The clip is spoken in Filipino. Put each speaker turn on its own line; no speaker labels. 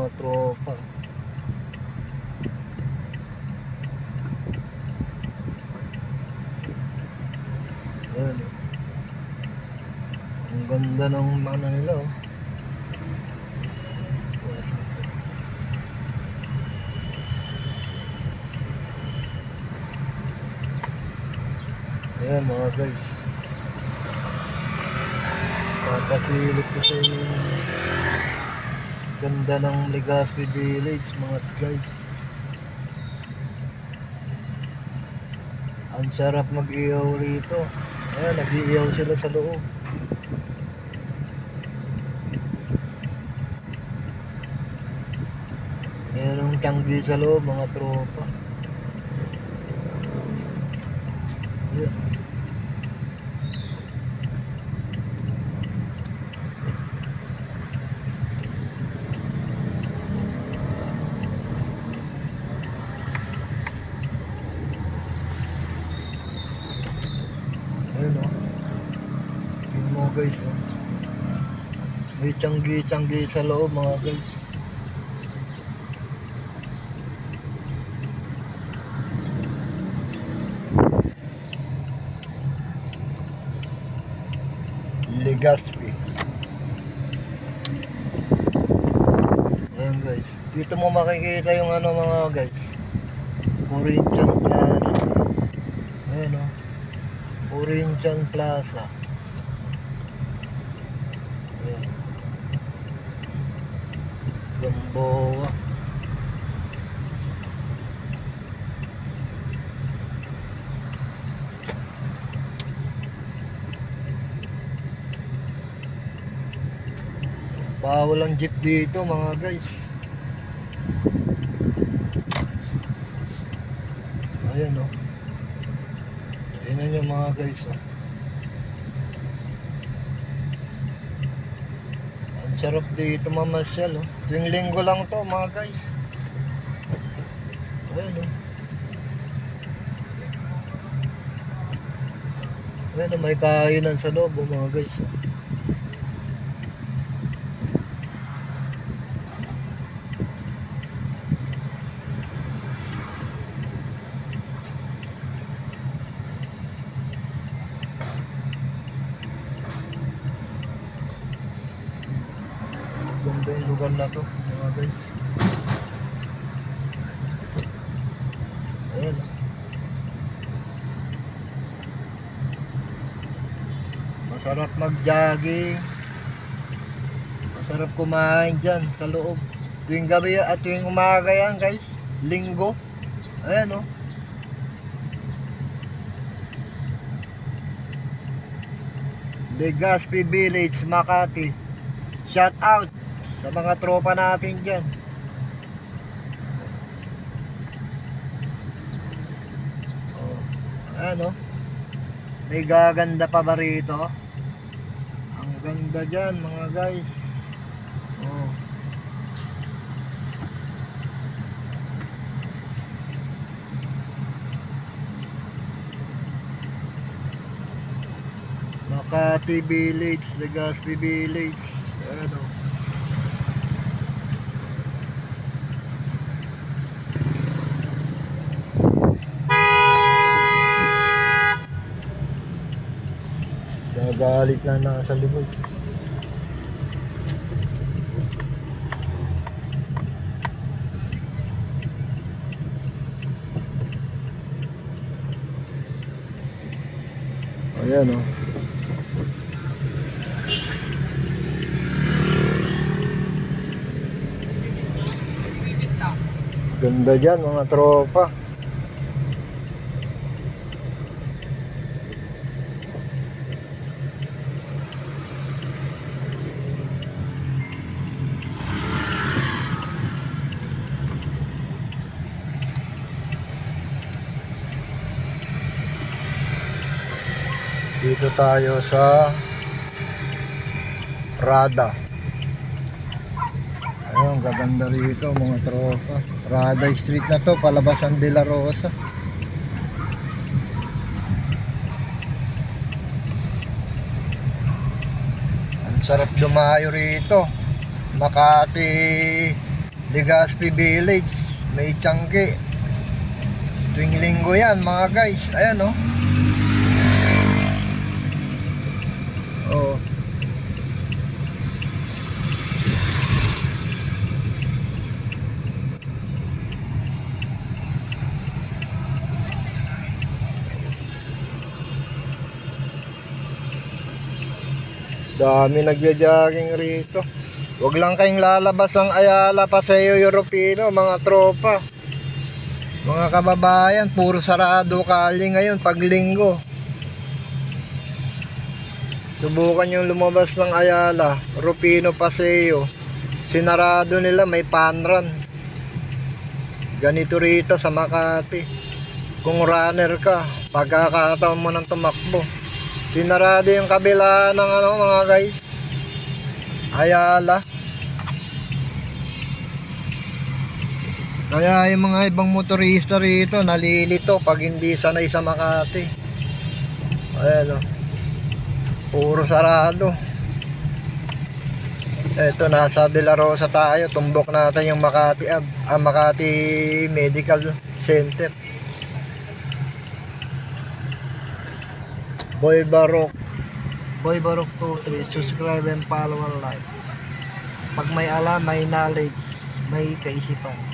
mga tropa. Ayan, ang ganda ng ano nila, oh. Ayan mga guys, papasilip ko sa inyo yung ganda ng Legazpi Village mga guys. Ang sarap mag-iyaw rito. Ayan, nag-iiyaw sila sa loob. Ayan ang tanggi sa loob mga tropa. Ayan. Ayan o. Tingnan mo guys o. May tiyanggi-tiyanggi sa loob mga guys. Legazpi. Ayan guys. Dito mo makikita yung ano mga guys. Corinthian Plaza. Ayan o. Corinthian Plaza. Ayan. Gamboa. Bawal ang jeep dito mga guys. Ayan o. Tingnan nyo mga guys o. Ang sarap dito mamasyal o. Tuwing linggo lang to mga guys. Ayan o. Ayan o, may kainan sa loob o mga guys o. Ganda yung lugar na to mga guys. Ayan. Masarap mag-jogging. Masarap kumain dyan sa loob. Tuwing gabi at tuwing umaga yan guys. Linggo. Ayan o. Legazpi Village, Makati. Shout out sa mga tropa natin dyan. Oh, ano? May gaganda pa ba rito? Ang ganda dyan mga guys. Oh. Makati Village, Legazpi Village. Ano? Nagalit na nasa likod. Ayan o. Ganda dyan mga tropa. Dito tayo sa Rada. Ayun, gaganda rito mga tropa. Rada Street na to, palabas ang De La Rosa. Ang sarap dumayo rito. Makati Legazpi Village, may Tiangge. Tuwing linggo yan mga guys. Ayan oh. Oh. Dami nagja-jogging rito. Huwag lang kayong lalabas ng Ayala Paseo Europino mga tropa. Mga kababayan, puro sarado kali ngayon pag linggo. Subukan yung lumabas ng Ayala, Rufino Paseo. Sinarado nila, may panran. Ganito rito sa Makati. Kung runner ka, pagkakataon mo ng tumakbo. Sinarado yung kabila ng ano mga guys, Ayala. Kaya yung mga ibang motorista rito nalilito pag hindi sanay sa Makati. Ayan o, puro sarado. Eto, nasa De La Rosa tayo. Tumbok natin yung Makati Makati Medical Center. Boy Barok 23. Subscribe and follow and like. Pag may alam, may knowledge, may kaisipan.